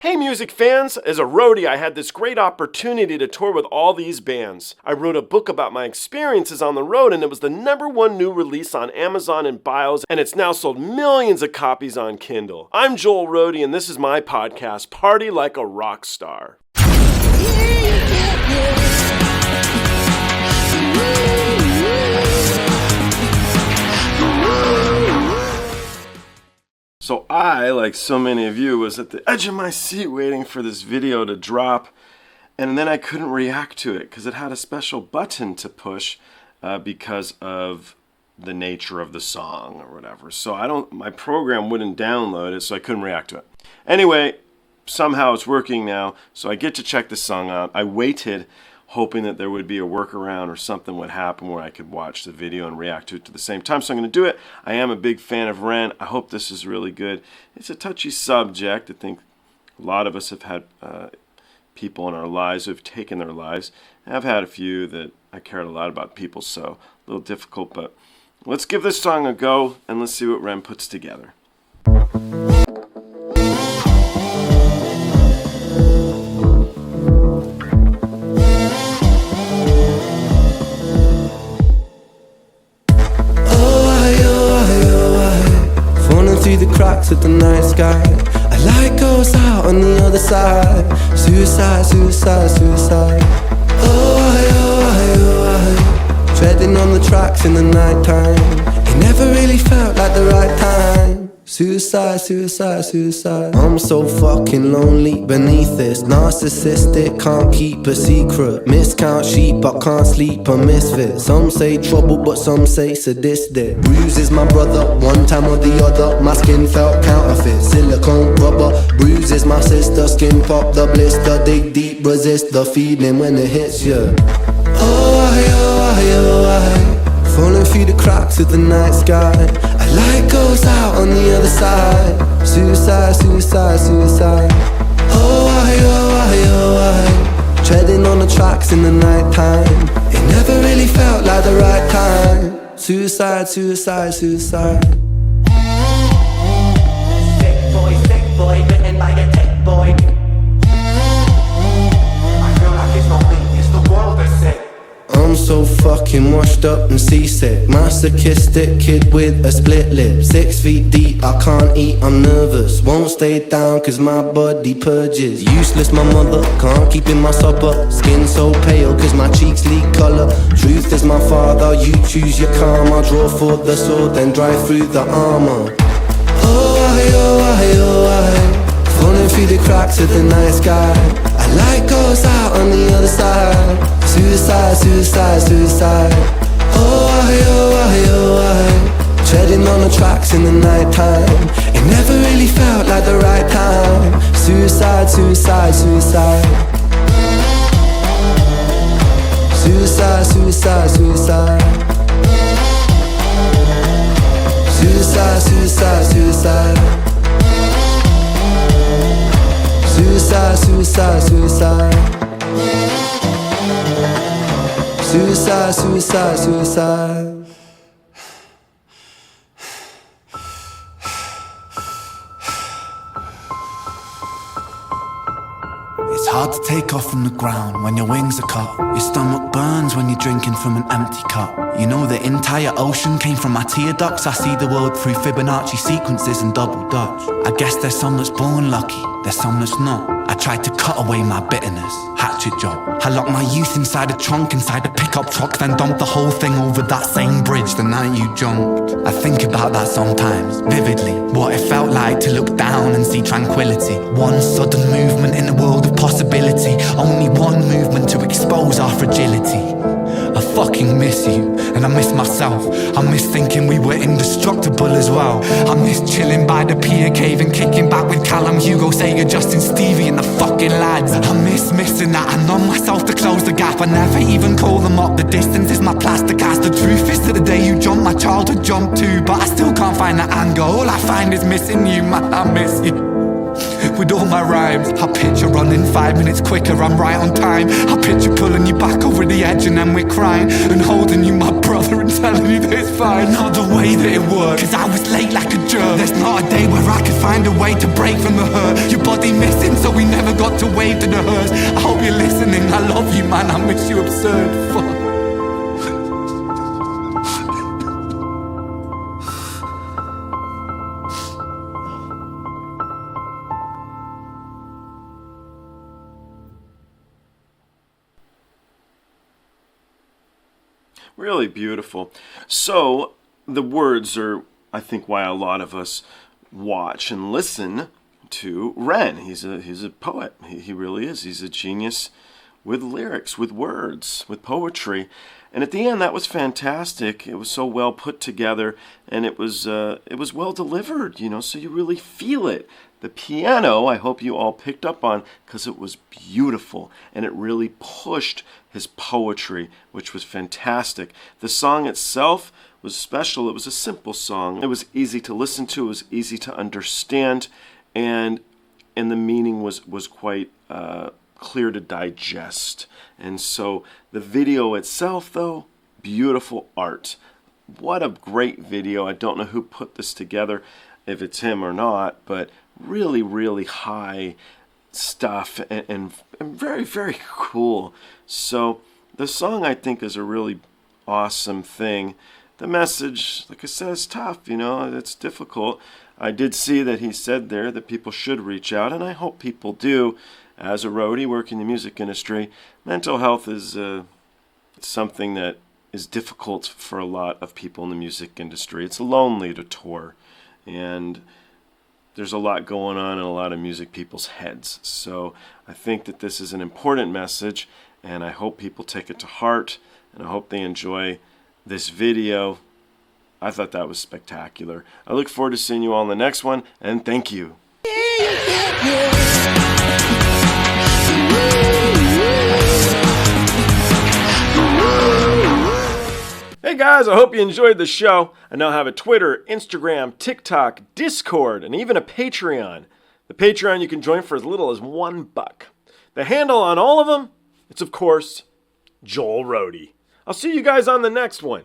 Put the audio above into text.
Hey music fans! As a roadie, I had this great opportunity to tour with all these bands. I wrote a book about my experiences on the road, and it was the #1 new release on Amazon and Bios, and it's now sold millions of copies on Kindle. I'm Joel Roadie, and this is my podcast, Party Like a Rock Star. So I, like so many of you, was at the edge of my seat waiting for this video to drop, and then I couldn't react to it because it had a special button to push because of the nature of the song or whatever. So my program wouldn't download it, so I couldn't react to it. Anyway, somehow it's working now, so I get to check the song out. I waited, hoping that there would be a workaround or something would happen where I could watch the video and react to it at the same time. So I'm going to do it. I am a big fan of Ren. I hope this is really good. It's a touchy subject. I think a lot of us have had people in our lives who have taken their lives. I've had a few that I cared a lot about people, so a little difficult. But let's give this song a go, and let's see what Ren puts together. Cracks at the night sky. A light goes out on the other side. Suicide, suicide, suicide. Oh, treading on the tracks in the night time. It never really felt like the right time. Suicide, suicide, suicide. I'm so fucking lonely beneath this. Narcissistic, can't keep a secret. Miscount sheep, I can't sleep, a misfit. Some say trouble, but some say sadistic. Bruises my brother, one time or the other. My skin felt counterfeit, silicone rubber. Bruises my sister, skin pop the blister. Dig deep, resist the feeling when it hits you. Falling through the cracks of the night sky. A light goes out on the other side. Suicide, suicide, suicide. Treading on the tracks in the night time. It never really felt like the right time. Suicide, suicide, suicide. Sick boy, bitten by a tech boy. I feel like it's not me, it's the world that's sick. I'm so fucking washed up and seasick. Masochistic kid with a split lip. 6 feet deep, I can't eat, I'm nervous. Won't stay down cause my body purges. Useless my mother, can't keep in my supper. Skin so pale cause my cheeks leak colour. Truth is my father, you choose your karma. Draw for the sword, then drive through the armour. Falling through the cracks of the night sky. A light goes out on the other side. Suicide, suicide, suicide. Treading on the tracks in the night time. It never really felt like the right time. Suicide, suicide, suicide. Suicide, suicide, suicide. Suicide, suicide, suicide. Suicide, suicide, suicide. Suicide, suicide, suicide. It's hard to take off from the ground when your wings are cut. Your stomach burns when you're drinking from an empty cup. You know the entire ocean came from my tear ducts. I see the world through Fibonacci sequences and double Dutch. I guess there's some that's born lucky, there's some that's not. I tried to cut away my bitterness, hatchet job. I locked my youth inside a trunk, inside a pickup truck, then dumped the whole thing over that same bridge the night you jumped. I think about that sometimes, vividly. What it felt like to look down and see tranquility. One sudden movement in a world of possibility. Only one movement to expose our fragility. I fucking miss you, and I miss myself. I miss thinking we were indestructible as well. I miss chilling by the pier cave and kicking back with Callum, Hugo, Sega, Justin, Stevie and the fucking lads. I miss missing that. I numb myself to close the gap. I never even call them up. The distance is my plaster cast. The truth is to the day you jumped, my childhood jumped too. But I still can't find that anger. All I find is missing you, man, I miss you. with all my rhymes. I picture running 5 minutes quicker, I'm right on time. I picture pulling you back over the edge and then we're crying, and holding you, my brother, and telling you that it's fine. Not the way that it worked, cause I was late like a jerk. There's not a day where I could find a way to break from the hurt. Your body missing, so we never got to wave to the hearse. I hope you're listening, I love you, man, I miss you absurd. Fuck. Really beautiful. So the words are, I think, why a lot of us watch and listen to Ren. He's a poet. He really is. He's a genius with lyrics, with words, with poetry. And at the end, that was fantastic. It was so well put together, and it was well delivered, you know, so you really feel it. The piano, I hope you all picked up on, because it was beautiful, and it really pushed his poetry, which was fantastic. The song itself was special. It was a simple song. It was easy to listen to. It was easy to understand, and the meaning was quite clear to digest. And so the video itself, though, beautiful art. What a great video. I don't know who put this together, if it's him or not, but really, really high stuff and very, very cool. So the song, I think, is a really awesome thing. The message, like I said, is tough, you know, it's difficult. I did see that he said there that people should reach out, and I hope people do. As a roadie working in the music industry, mental health is something that is difficult for a lot of people in the music industry. It's lonely to tour, and there's a lot going on in a lot of music people's heads. So I think that this is an important message, and I hope people take it to heart, and I hope they enjoy this video. I thought that was spectacular. I look forward to seeing you all in the next one, and thank you. Hey guys, I hope you enjoyed the show. I now have a Twitter, Instagram, TikTok, Discord, and even a Patreon. The Patreon you can join for as little as $1. The handle on all of them, it's of course, Joel Roadie. I'll see you guys on the next one.